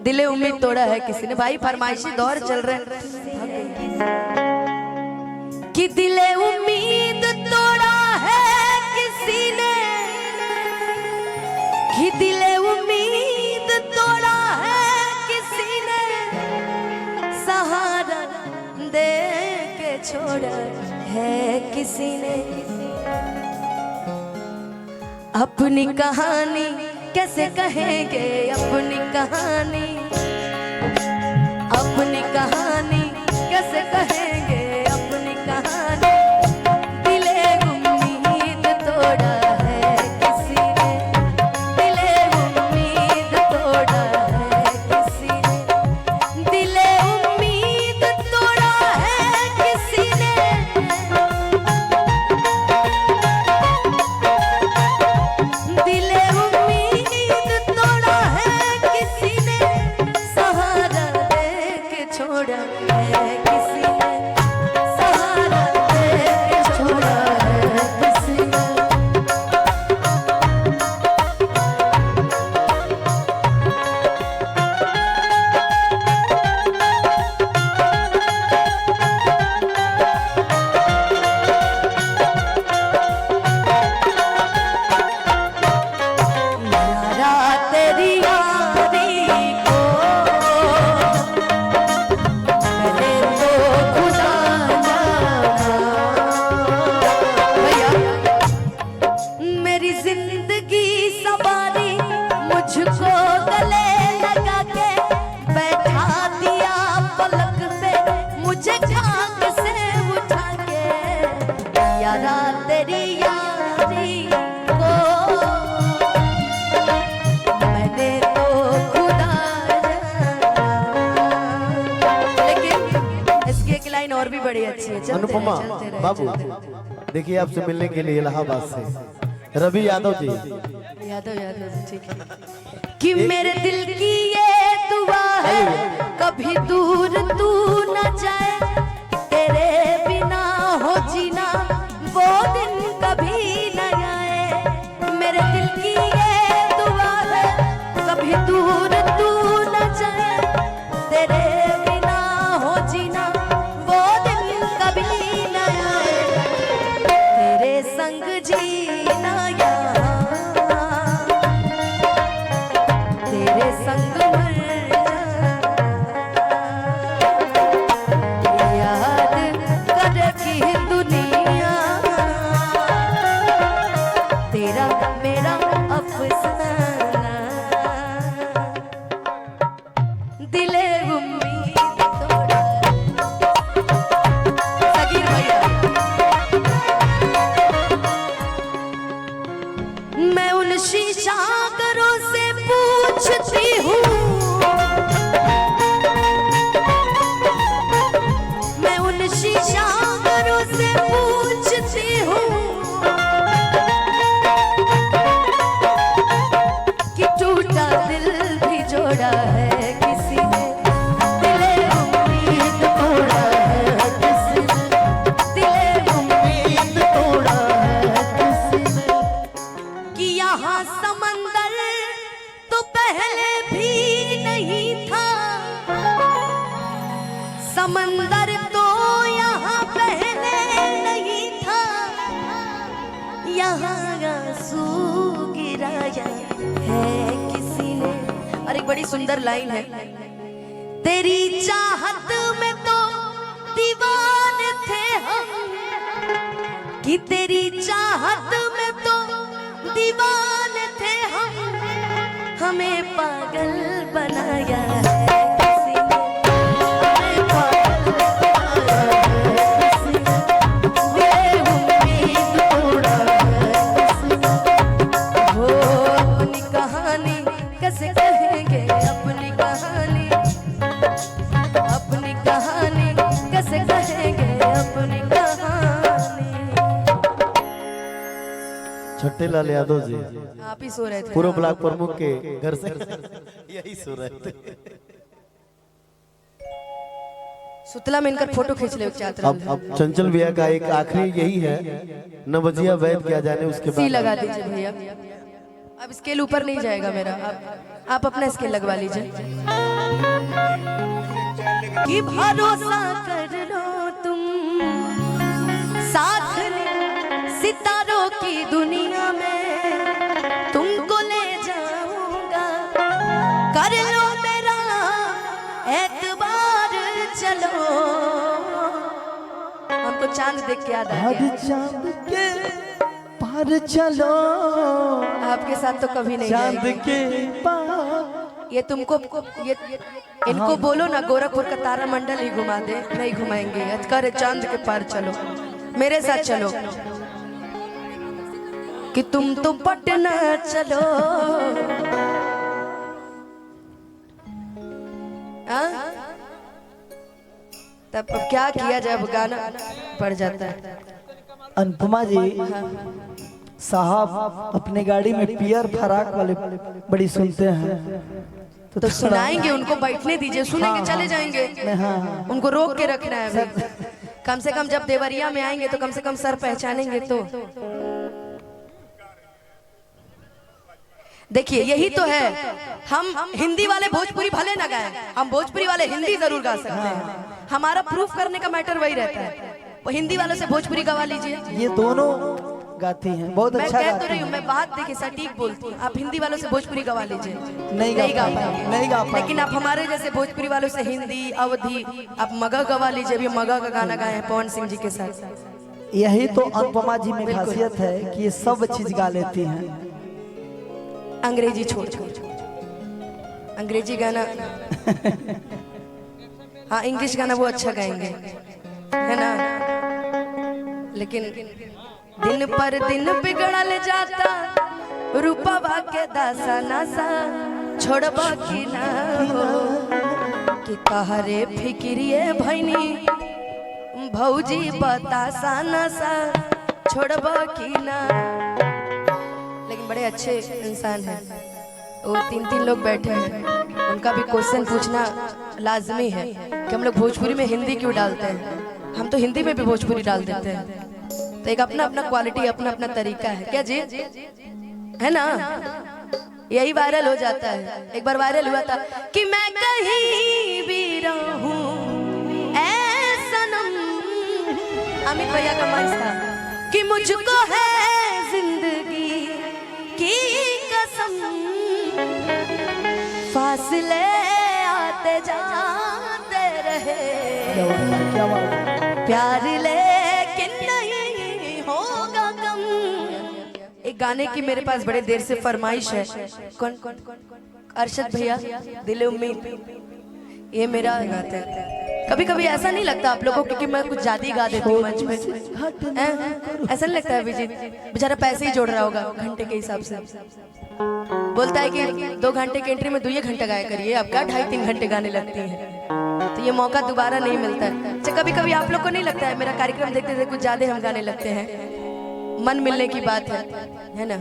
दिले उम्मीद तोड़ा है किसी ने। भाई फरमाइशी दौर चल रहे हैं कि दिले उम्मीद तोड़ा है किसी ने, कि दिले उम्मीद तोड़ा है किसी ने, सहारा दे के छोड़ा है किसी ने। अपनी कहानी कैसे कहेंगे, अपनी कहानी, अपनी कहानी कैसे कहेंगे, अपनी कहानी। दिले उम्मीद तोड़ा है किसी ने, दिले उम्मीद तोड़ा है किसी ने, दिले उम्मीद तोड़ा है किसी ने, दिले उम्मीद तोड़ा है किसी ने, सहारा दे के छोड़ा है किसी ने, सहारा दे के छोड़ा है किसी ने। यारा तेरी यारी को मैंने तो खुदा जाना। भैया मेरी जिंदगी सवारी मुझको गले लगा के, बैठा दिया पलक पे मुझे खाक से उठा के। यारा तेरी यारी को मैंने तो खुदा जाना। लेकिन इसकी एक लाइन और भी बड़ी अच्छी है। चलते अनुपमा रहे, चलते रहे, बाबू, चलते रहे। देखिए आपसे मिलने के लिए इलाहाबाद से रवि यादव जी। यादव यादव ठीक है कि मेरे दिल की ये दुआ है, कभी दूर तू न जाए, तेरे बिना हो जीना वो दिन कभी न आए। मेरे दिल की ये दुआ है, कभी दूर तू न जाए, तेरे बिना हो जीना वो दिन कभी न आए। तेरे संग जीना यहाँ, तेरे संग मर जाना। याद करेगी दुनिया तेरा मेरा अफसाना। दिले उम्मीद तोड़ा। सगीर भैया मैं उन शीशागरों से पूछती हूँ, मैं उन शीशागरों से पूछती हूँ कि टूटा दिल भी जोड़ा है किसी ने, दिले उम्मीद तोड़ा है किसी ने, दिले उम्मीद तोड़ा है किसी ने। कि यहाँ समंदर तो पहले भी नहीं था, समंदर तो यहाँ पहले नहीं था, यहाँ आंसू गिराया है किसी ने। और एक बड़ी सुंदर लाइन है, तेरी चाहत में तो दीवाने थे हम, कि तेरी चाहत में तो दीवाने थे हम, हमें पागल बनाया है किसी ने, हमें पागल बनाया है किसी ने। दिले उम्मीद तोड़ा है किसी ने। हो अपनी कहानी कैसे कहेंगे, अपनी कहानी, अपनी कहानी कैसे कहेंगे, अपनी कहानी। छट्टे लाल यादव जी आप ही सो रहे थे। पूर्व ब्लॉक प्रमुख के घर से यही सो रहे थे। सुतला में इनका फोटो खींच ले चाहते अब चंचल भैया का एक आखिरी यही है, नवजिया वैद क्या जाने उसके सी बाद लगा दीजिए भैया। अब स्केल ऊपर नहीं जाएगा मेरा, आप अपना स्केल लगवा लीजिए। कि भरोसा कर लो तुम साथ सितारों की दुनिया में तुमको ले जाऊंगा, कर लो मेरा एतबार चलो। हमको चांद देख के याद आ गया, चांद के पार चलो, आपके साथ तो कभी नहीं चांद जाएंगे। के पार। ये तुमको ये इनको बोलो ना गोरखपुर का तारा मंडल ही घुमा दे, नहीं घुमाएंगे। करे चांद के पार चलो, मेरे साथ चलो कि तुम तो पटना चलो। तब अब क्या किया जाए, अब गाना पड़ जाता है। अनुपमा जी साहब अपने गाड़ी में पियर फराक वाले बड़ी सुनते हैं, तो सुनाएंगे उनको, बैठने दीजिए, सुनेंगे चले जाएंगे। हाँ। उनको रोक के रखना है अभी। कम से कम जब देवरिया में आएंगे तो कम से कम सर पहचानेंगे। तो देखिए यही तो है, हम हिंदी वाले भोजपुरी भले ना गाएं, हम भोजपुरी वाले हिंदी जरूर गा सकते हैं। हमारा प्रूफ करने का मैटर वही रहता है। वो हिंदी वालों से भोजपुरी गवा लीजिए। ये दोनों गाती हैं, बहुत मैं अच्छा कह तो गाती रही हैं। हूँ, मैं बात देखिए सटीक बोलती हूँ। आप हिंदी वालों से भोजपुरी गवा लीजिए, नहीं गा पाएंगे, नहीं गा पाएंगे। लेकिन आप हमारे जैसे भोजपुरी वालों से हिंदी अवधि, आप मगह गवा लीजिए। अभी मगह का गाना गाए हैं पवन सिंह जी के साथ। यही तो अनुपमा जी में खासियत है कि ये सब चीज गा लेती हैं। अंग्रेजी छोड़ अंग्रेजी गाना हाँ इंग्लिश गाना वो अच्छा गाएंगे, है ना। लेकिन दिन पर दिन बिगड़ल जाता रूपवा के दासा नासा, छोड़बा की ना हो कि कहरे फिक्रिए भैनी भौजी बतासा नासा, छोड़बा की ना। लेकिन बड़े अच्छे इंसान हैं वो। 3 लोग बैठे हैं, उनका भी क्वेश्चन पूछना लाजमी है कि हम लोग भोजपुरी में हिंदी क्यों डालते हैं। हम तो हिंदी में भी भोजपुरी डाल देते हैं। तो एक अपना अपना क्वालिटी, अपना अपना तरीका है, क्या जी, है ना। यही वायरल हो जाता है। एक बार वायरल हुआ था कि मैं कहीं भी रहूं ऐ सनम, अमित भैया का मंच था कि मुझको है जिंदगी की कसम, फासले आते जाते रहे, क्या बात है। प्यार लेकिन नहीं होगा कम। एक गाने की मेरे पास बड़े देर से फरमाइश है। कौन? अरशद भैया, दिल उम्मीद। ये मेरा गाते हैं। कभी कभी ऐसा नहीं लगता आप लोगों को कि मैं कुछ ज्यादा ही गा देती हूँ मंच में? ऐसा नहीं लगता है? अभिजीत बेचारा पैसे ही जोड़ रहा होगा घंटे के हिसाब से। बोलता है कि 2 घंटे की एंट्री में 2 घंटा गाया करिए, आप क्या 2.5-3 घंटे गाने लगती हैं। तो ये मौका दोबारा नहीं मिलता है। अच्छा कभी कभी आप लोग को नहीं लगता है मेरा कार्यक्रम देखते थे कुछ ज्यादा हम गाने लगते हैं? मन मिलने की बात है ना।